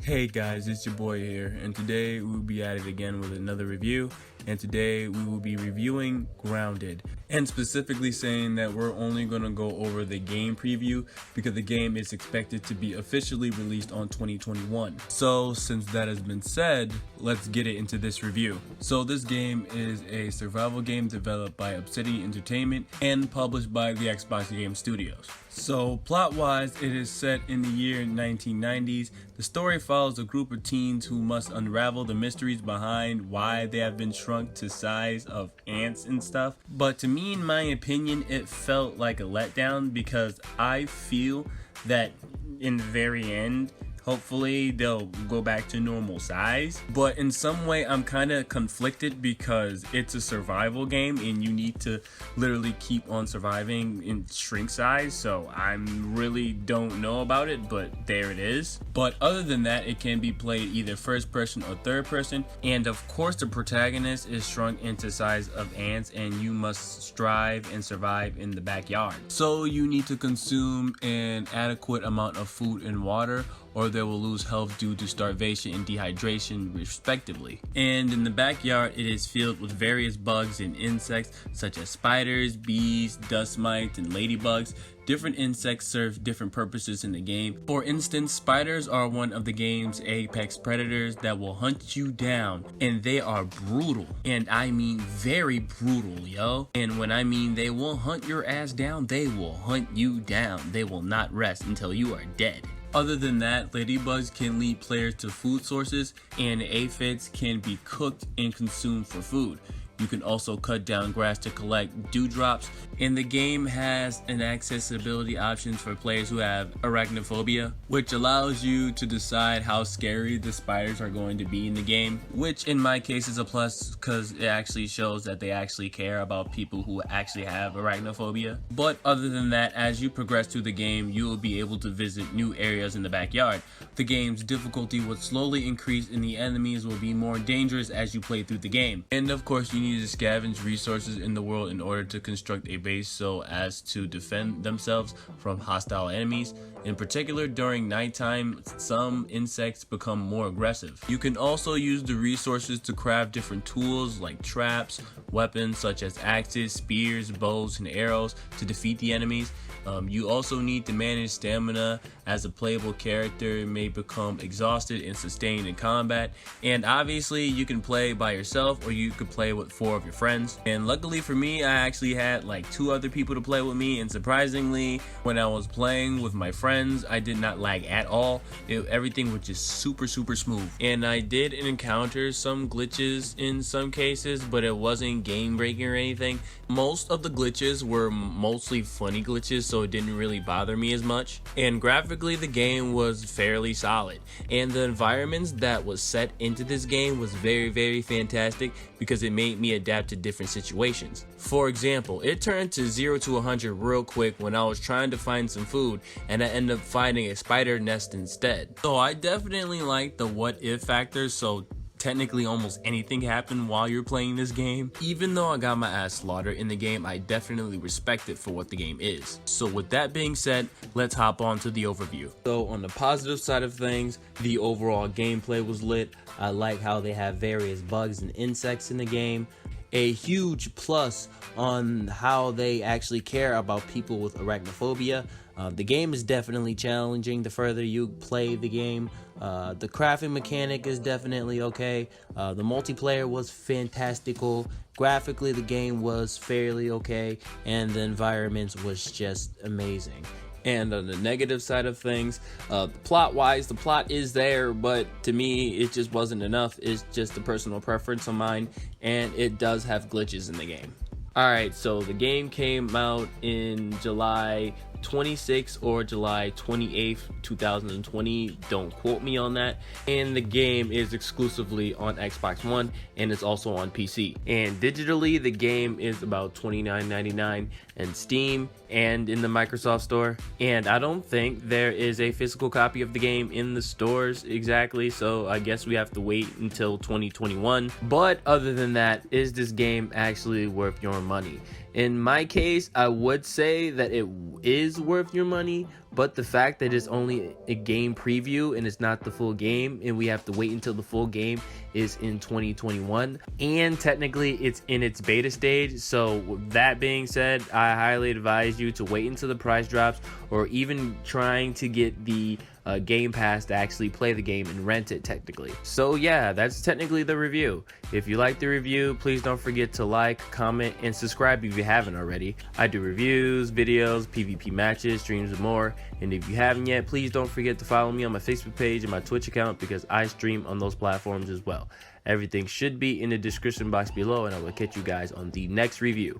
Hey guys, it's your boy here, and today we'll be at it again with another review. And today we will be reviewing Grounded, and specifically saying that we're only going to go over the game preview because the game is expected to be officially released on 2021. So since that has been said, let's get it into this review. So this game is a survival game developed by Obsidian Entertainment and published by the Xbox Game Studios. So plot-wise, it is set in the year 1990s. The story follows a group of teens who must unravel the mysteries behind why they have been shrunk to size of ants and stuff. But to me, in my opinion, it felt like a letdown because I feel that in the very end, hopefully they'll go back to normal size. But in some way I'm kind of conflicted because it's a survival game and you need to literally keep on surviving in shrink size. So I really don't know about it, but there it is. But other than that, it can be played either first person or third person. And of course the protagonist is shrunk into size of ants and you must strive and survive in the backyard. So you need to consume an adequate amount of food and water, or they will lose health due to starvation and dehydration respectively. And in the backyard, it is filled with various bugs and insects such as spiders, bees, dust mites, and ladybugs. Different insects serve different purposes in the game. For instance, spiders are one of the game's apex predators that will hunt you down, and they are brutal, and I mean very brutal, yo. And when I mean they will hunt your ass down, they will hunt you down. They will not rest until you are dead. Other than that, ladybugs can lead players to food sources, and aphids can be cooked and consumed for food. You can also cut down grass to collect dewdrops, and the game has an accessibility options for players who have arachnophobia, which allows you to decide how scary the spiders are going to be in the game, which in my case is a plus because it actually shows that they actually care about people who actually have arachnophobia. But other than that, as you progress through the game, you will be able to visit new areas in the backyard. The game's difficulty will slowly increase and the enemies will be more dangerous as you play through the game. And of course, you need to scavenge resources in the world in order to construct a base so as to defend themselves from hostile enemies. In particular, during nighttime, some insects become more aggressive. You can also use the resources to craft different tools like traps, weapons such as axes, spears, bows, and arrows to defeat the enemies. You also need to manage stamina, as a playable character may become exhausted and sustained in combat. And obviously you can play by yourself or you could play with 4 of your friends. And luckily for me, I actually had like 2 other people to play with me, and surprisingly, when I was playing with my friends, I did not lag at all. Everything was just super smooth. And I did encounter some glitches in some cases, but it wasn't game breaking or anything. Most of the glitches were mostly funny glitches, so it didn't really bother me as much. And graphically, the game was fairly solid, and the environments that was set into this game was very fantastic because it made me adapt to different situations. For example, it turned to 0 to 100 real quick when I was trying to find some food, and I ended up finding a spider nest instead. So I definitely like the what if factor, so technically almost anything happened while you're playing this game. Even though I got my ass slaughtered in the game, I definitely respect it for what the game is. So with that being said, let's hop on to the overview. So on the positive side of things, the overall gameplay was lit. I like how they have various bugs and insects in the game. A huge plus on how they actually care about people with arachnophobia. The game is definitely challenging the further you play the game. The crafting mechanic is definitely okay. The multiplayer was fantastical. Graphically, the game was fairly okay, and the environments was just amazing. And on the negative side of things, plot-wise, the plot is there, but to me, it just wasn't enough. It's just a personal preference of mine, and it does have glitches in the game. Alright, so the game came out in July 26th or July 28th, 2020. Don't quote me on that. And the game is exclusively on Xbox One, and it's also on PC. And digitally, the game is about $29.99 in Steam and in the Microsoft Store. And I don't think there is a physical copy of the game in the stores exactly, so I guess we have to wait until 2021. But other than that, is this game actually worth your money? In my case, I would say that it is worth your money, but the fact that it's only a game preview and it's not the full game, and we have to wait until the full game is in 2021, and technically it's in its beta stage. So with that being said, I highly advise you to wait until the price drops, or even trying to get the Game Pass to actually play the game and rent it technically. So yeah, that's technically the review. If you like the review, please don't forget to like, comment, and subscribe if you haven't already. I do reviews, videos, PvP matches, streams, and more. And if you haven't yet, please don't forget to follow me on my Facebook page and my Twitch account, because I stream on those platforms as well. Everything should be in the description box below, and I will catch you guys on the next review.